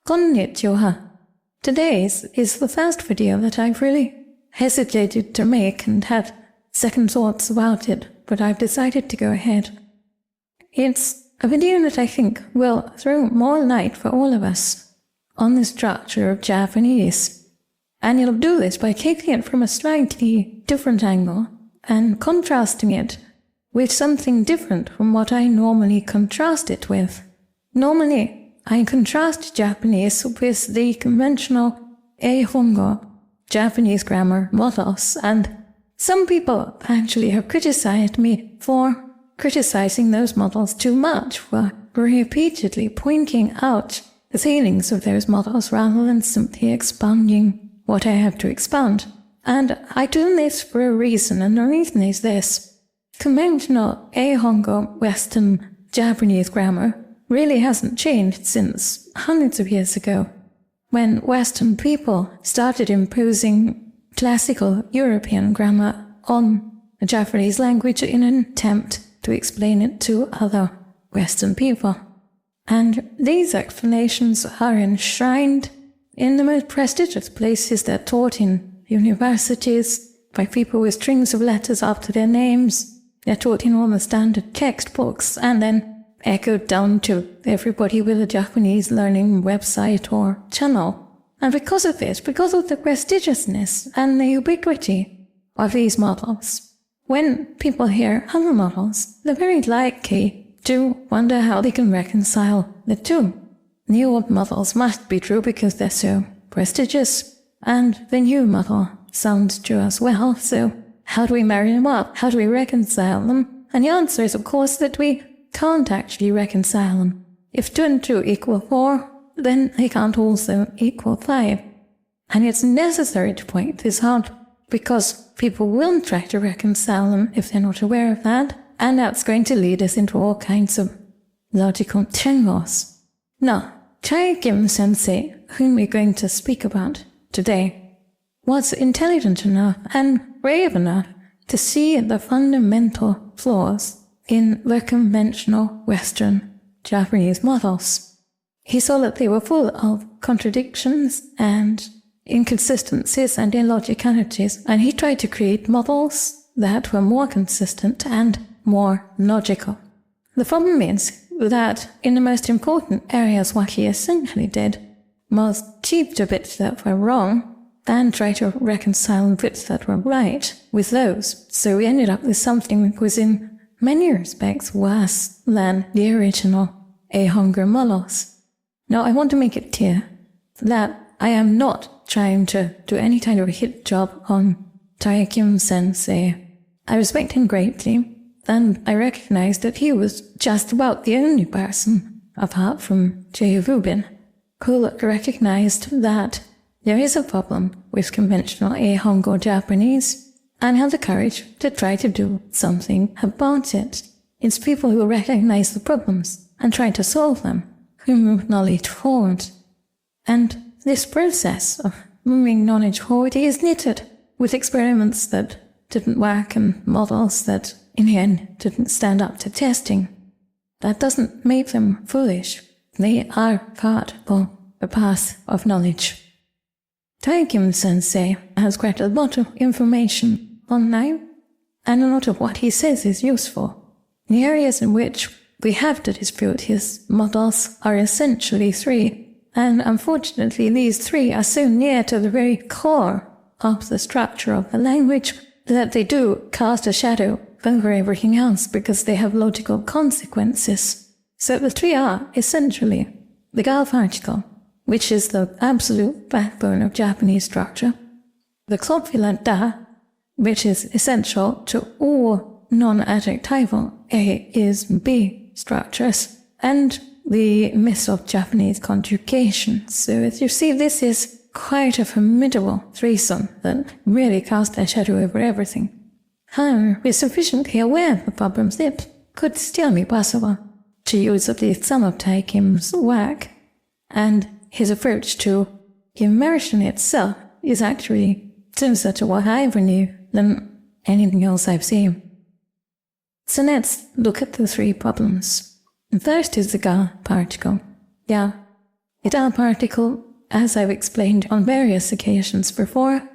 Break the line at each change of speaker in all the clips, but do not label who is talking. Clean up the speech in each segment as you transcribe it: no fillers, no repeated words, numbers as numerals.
Konnichiwa. Today's is the first video that I've really hesitated to make and had second thoughts about it, but I've decided to go ahead. It's a video that I think will throw more light for all of us on the structure of Japanese, and you'll do this by taking it from a slightly different angle and contrasting it with something different from what I normally contrast it with. Normally, I contrast Japanese with the conventional Eihongo Japanese grammar models, and some people actually have criticized me for criticizing those models too much, for repeatedly pointing out the failings of those models rather than simply expounding what I have to expound. And I do this for a reason, and the reason is this. Conventional Eihongo Western Japanese grammar really hasn't changed since hundreds of years ago, when Western people started imposing classical European grammar on the Japanese language in an attempt to explain it to other Western people. And these explanations are enshrined in the most prestigious places. They're taught in universities by people with strings of letters after their names. They're taught in all the standard textbooks and then echoed down to everybody with a Japanese learning website or channel. And because of this, because of the prestigiousness and the ubiquity of these models, when people hear other models, they're very likely to wonder how they can reconcile the two. The old models must be true because they're so prestigious, and the new model sounds true as well, so how do we marry them up? How do we reconcile them? And the answer is, of course, that we can't actually reconcile them. If 2 and 2 equal 4, then they can't also equal 5. And it's necessary to point this out because people will try to reconcile them if they're not aware of that, and that's going to lead us into all kinds of logical tangles. Now, Chaikin Sensei, whom we're going to speak about today, was intelligent enough and brave enough to see the fundamental flaws in the conventional Western Japanese models. He saw that they were full of contradictions and inconsistencies and illogicalities, and he tried to create models that were more consistent and more logical. The problem is that in the most important areas, what he essentially did was keep the bits that were wrong and try to reconcile the bits that were right with those. So we ended up with something that was in many respects worse than the original Eihongo models. Now, I want to make it clear that I am not trying to do any kind of a hit job on Chaikin Sensei. I respect him greatly, and I recognize that he was just about the only person, apart from Jay Rubin, who recognized that there is a problem with conventional Eihongo Japanese and had the courage to try to do something about it. It's people who recognize the problems and try to solve them who move knowledge forward. And this process of moving knowledge forward is knitted with experiments that didn't work and models that in the end didn't stand up to testing. That doesn't make them foolish. They are part of the path of knowledge. Chaikin Sensei has quite a lot of information online, and a lot of what he says is useful. The areas in which we have to dispute his models are essentially 3, and unfortunately these 3 are so near to the very core of the structure of the language that they do cast a shadow over everything else because they have logical consequences. So the 3 are essentially the Gao particle, which is the absolute backbone of Japanese structure, the copula da, which is essential to all non-adjectival A is B structures, and the myth of Japanese conjugation. So as you see, this is quite a formidable threesome that really casts their shadow over everything. However, we're sufficiently aware of the problems it could still be possible to use at least some of Chaikin's work, and his approach to immersion itself is actually similar to what I ever knew than anything else I've seen. So let's look at the 3 problems. The first is the Ga particle. Yeah, The da particle, as I've explained on various occasions before,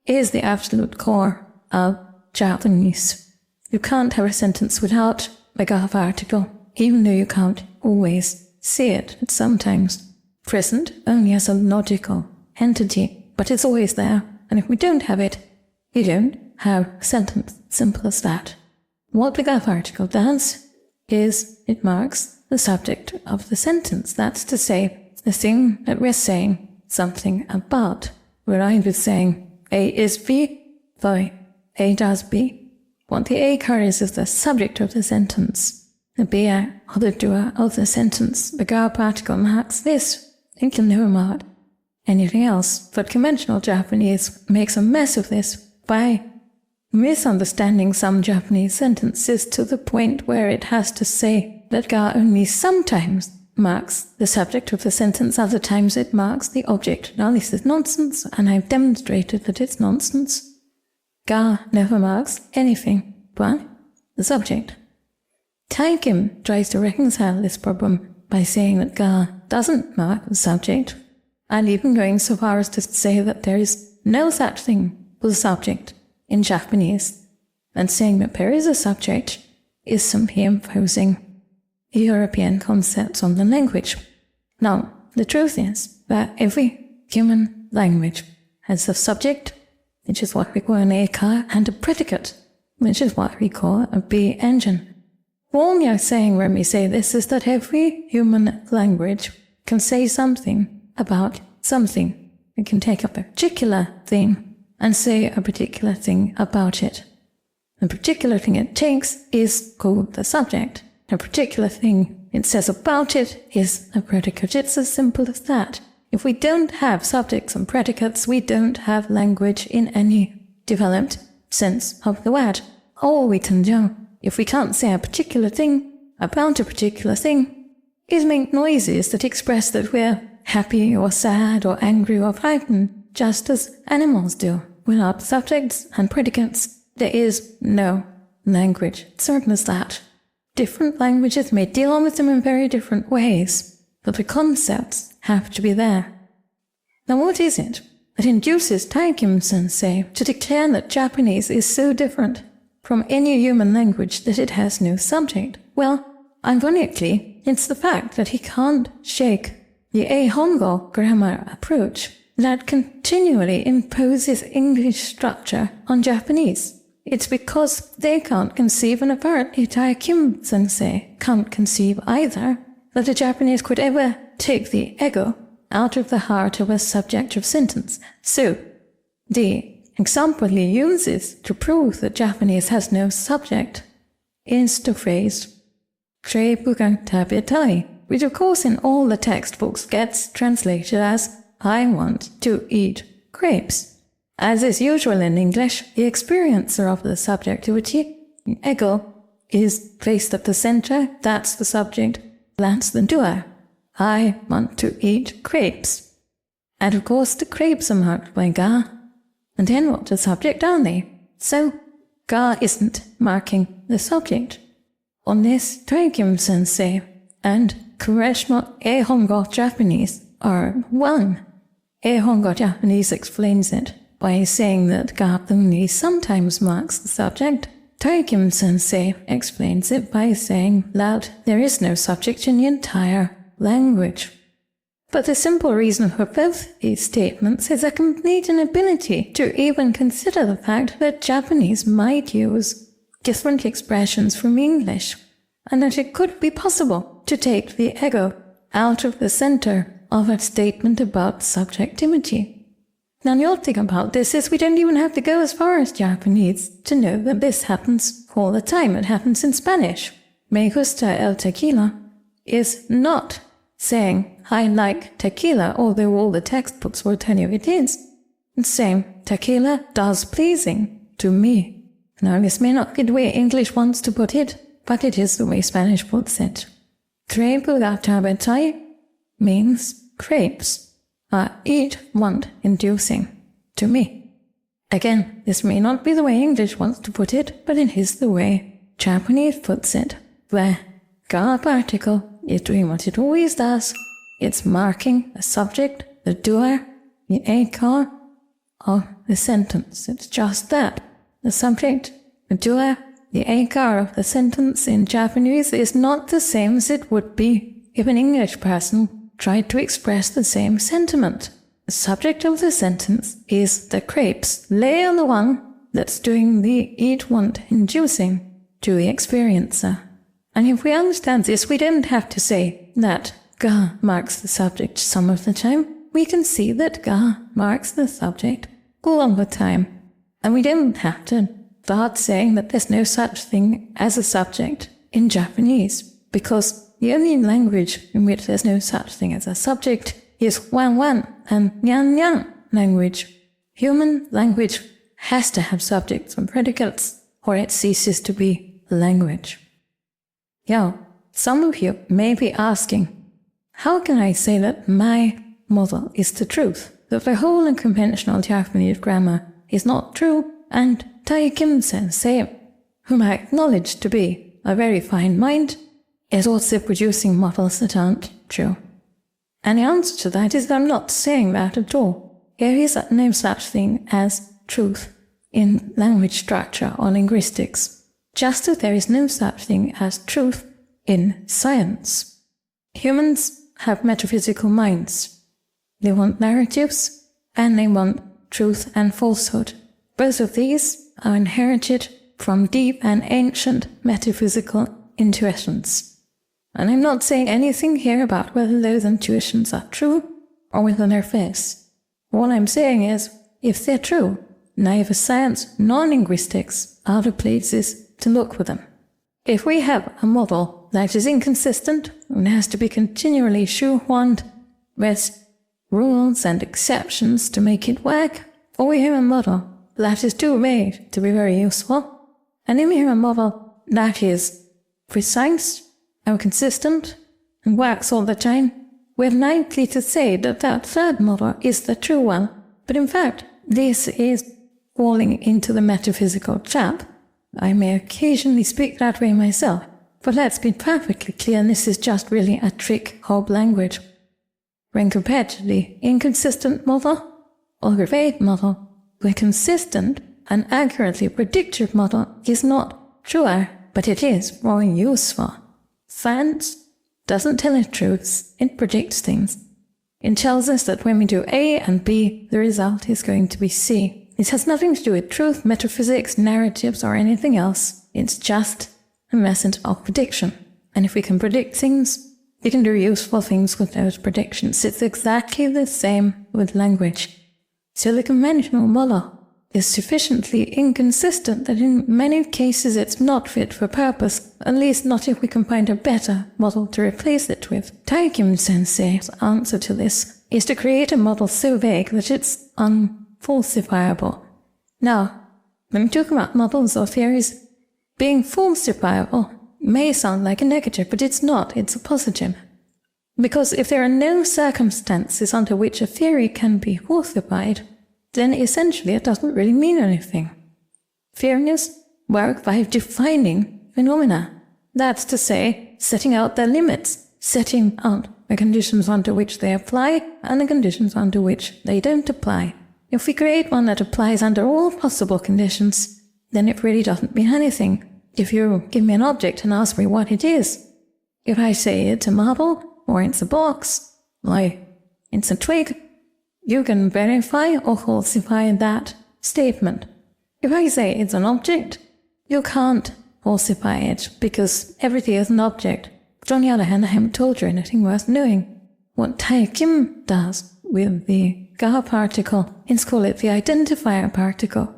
is the absolute core of Japanese. You can't have a sentence without the ga particle, even though you can't always see it. It's sometimes present only as a logical entity, but it's always there. And if we don't have it, you don't have a sentence. Simple as that. What the ga particle does is it marks the subject of the sentence. That's to say, the thing that we're saying something about. We're either saying A is B, by A does B. What the A carries is the subject of the sentence. The B or the doer of the sentence. The ga particle marks this. It can never mark anything else. But conventional Japanese makes a mess of this by misunderstanding some Japanese sentences to the point where it has to say that ga only sometimes marks the subject of the sentence, other times it marks the object. Now this is nonsense, and I've demonstrated that it's nonsense. Ga never marks anything but the subject. Taekim tries to reconcile this problem by saying that ga doesn't mark the subject, and even going so far as to say that there is no such thing as a subject in Japanese, and saying that there is a subject is simply imposing European concepts on the language. Now, the truth is that every human language has a subject, which is what we call an A-car, and a predicate, which is what we call a B-engine. All we are saying when we say this is that every human language can say something about something. It can take a particular thing and say a particular thing about it. The particular thing it takes is called the subject. A particular thing it says about it is a predicate. It's as simple as that. If we don't have subjects and predicates, we don't have language in any developed sense of the word. All we can do, if we can't say a particular thing about a particular thing, is make noises that express that we're happy or sad or angry or frightened, just as animals do. Without subjects and predicates, there is no language. It's certain as that. Different languages may deal with them in very different ways, but the concepts have to be there. Now what is it that induces Taekim Sensei to declare that Japanese is so different from any human language that it has no subject? Well, ironically, it's the fact that he can't shake the Eihongo grammar approach that continually imposes English structure on Japanese. It's because they can't conceive, and apparently Taekim Sensei can't conceive either, that the Japanese could ever take the ego out of the heart of a subjective sentence. So, the example he uses to prove that Japanese has no subject is the phrase "Kreibugan tabetai," which of course in all the textbooks gets translated as "I want to eat grapes." As is usual in English, the experiencer of the subjectivity, ego, is placed at the center. That's the subject, that's the doer. I want to eat grapes. And of course the grapes are marked by ga. And then what the subject are they? So, ga isn't marking the subject. On this, Taekim Sensei and conventional Eihongo Japanese are one. Eihongo Japanese explains it by saying that ga only sometimes marks the subject. Taekim Sensei explains it by saying that there is no subject in the entire language. But the simple reason for both these statements is a complete inability to even consider the fact that Japanese might use different expressions from English, and that it could be possible to take the ego out of the center of a statement about subjectivity. Now the odd thing about this is we don't even have to go as far as Japanese to know that this happens all the time. It happens in Spanish. Me gusta el tequila is not saying I like tequila, although all the textbooks will tell you it is. It's saying tequila does pleasing to me. Now this may not be the way English wants to put it, but it is the way Spanish puts it. Crepe gatabetai means grapes. Eat want inducing to me. Again, this may not be the way English wants to put it, but it is the way Japanese puts it, where ga particle is doing what it always does, It's marking the subject, the doer, the eikar of the sentence. It's just that. The subject, the doer, the eikar of the sentence in Japanese is not the same as it would be if an English person tried to express the same sentiment. The subject of the sentence is the crepes. They are the one that's doing the eat-want inducing to the experiencer. And if we understand this, we don't have to say that ga marks the subject some of the time. We can see that ga marks the subject all of the time. And we don't have to start saying that there's no such thing as a subject in Japanese, because the only language in which there's no such thing as a subject is wan wan and nyan nyan language. Human language has to have subjects and predicates, or it ceases to be language. Yeah, some of you may be asking, how can I say that my model is the truth, that the whole and conventional Japanese grammar is not true, and Taikim Sensei, whom I acknowledge to be a very fine mind, is also producing models that aren't true? And the answer to that is that I'm not saying that at all. There is no such thing as truth in language structure or linguistics, just as there is no such thing as truth in science. Humans have metaphysical minds. They want narratives, and they want truth and falsehood. Both of these are inherited from deep and ancient metaphysical intuitions. And I'm not saying anything here about whether those intuitions are true or whether they're false. All I'm saying is, if they're true, neither science nor linguistics are the places to look for them. If we have a model that is inconsistent and has to be continually shoehorned with rules and exceptions to make it work, or we have a model that is too vague to be very useful, and then we have a model that is precise and consistent and works all the time, we're likely to say that that third model is the true one. But in fact, this is falling into the metaphysical trap. I may occasionally speak that way myself, but let's be perfectly clear, this is just really a trick of language. When compared to the inconsistent model or the vague model, the consistent and accurately predictive model is not truer, but it is more useful. Science doesn't tell us truths, it predicts things. It tells us that when we do A and B, the result is going to be C. It has nothing to do with truth, metaphysics, narratives, or anything else. It's just a method of prediction. And if we can predict things, we can do useful things with those predictions. It's exactly the same with language. So the conventional model is sufficiently inconsistent that in many cases it's not fit for purpose, at least not if we can find a better model to replace it with. Taikim Sensei's answer to this is to create a model so vague that it's unfalsifiable. Now, when we talk about models or theories, being falsifiable may sound like a negative, but it's not, it's a positive. Because if there are no circumstances under which a theory can be falsified, then essentially it doesn't really mean anything. Theories work by defining phenomena. That's to say, setting out their limits, setting out the conditions under which they apply and the conditions under which they don't apply. If we create one that applies under all possible conditions, then it really doesn't mean anything. If you give me an object and ask me what it is, if I say it's a marble, or it's a box, why, it's a twig, you can verify or falsify that statement. If I say it's an object, you can't falsify it, because everything is an object. But on the other hand, I haven't told you anything worth knowing. What Taikim does with the Ga particle is call it the identifier particle.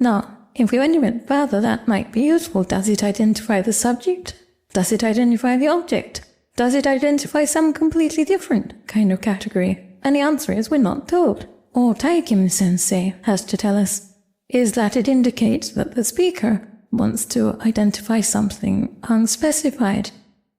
Now, if we went a bit further, that might be useful. Does it identify the subject? Does it identify the object? Does it identify some completely different kind of category? And the answer is we're not told. All Taikim Sensei has to tell us is that it indicates that the speaker wants to identify something unspecified.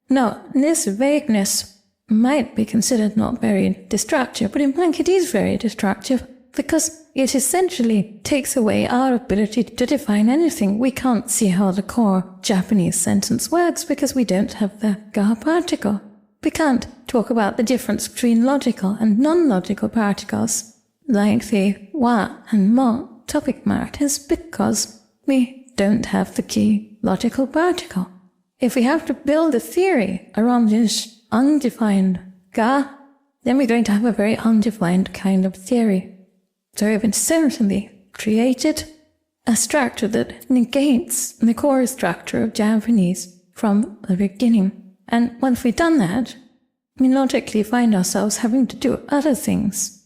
Now, this vagueness might be considered not very destructive, but in fact it is very destructive, because it essentially takes away our ability to define anything. We can't see how the core Japanese sentence works because we don't have the Ga particle. We can't talk about the difference between logical and non-logical particles, like the wa and mo topic markers, because we don't have the key logical particle. If we have to build a theory around this undefined ga, then we're going to have a very undefined kind of theory. So we've essentially created a structure that negates the core structure of Japanese from the beginning. And once we've done that, we logically find ourselves having to do other things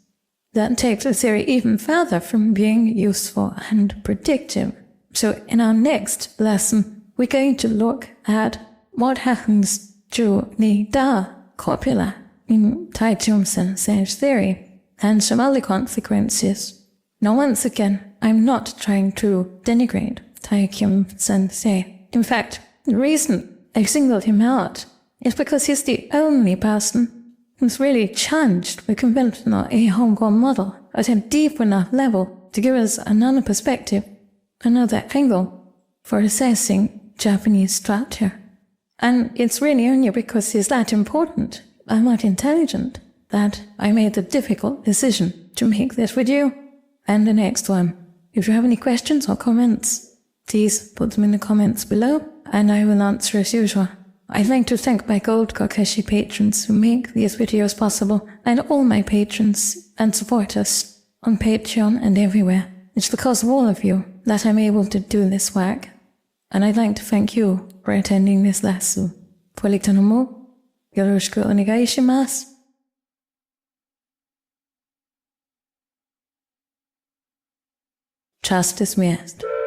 that take the theory even further from being useful and predictive. So in our next lesson, we're going to look at what happens to the Da copula in Taichung Sensei's theory and some other consequences. Now once again, I'm not trying to denigrate Taichung Sensei. In fact, the reason I singled him out is because he's the only person who's really challenged the conventional Nihongo model at a deep enough level to give us another perspective, another angle for assessing Japanese structure. And it's really only because he's that important and that intelligent that I made the difficult decision to make this video and the next one. If you have any questions or comments, please put them in the comments below and I will answer as usual. I'd like to thank my Gold Kokeshi patrons who make these videos possible, and all my patrons and supporters on Patreon and everywhere. It's because of all of you that I'm able to do this work. And I'd like to thank you for attending this lesson. Polito mo, yoroshiku onegai shimasu. Just dismissed.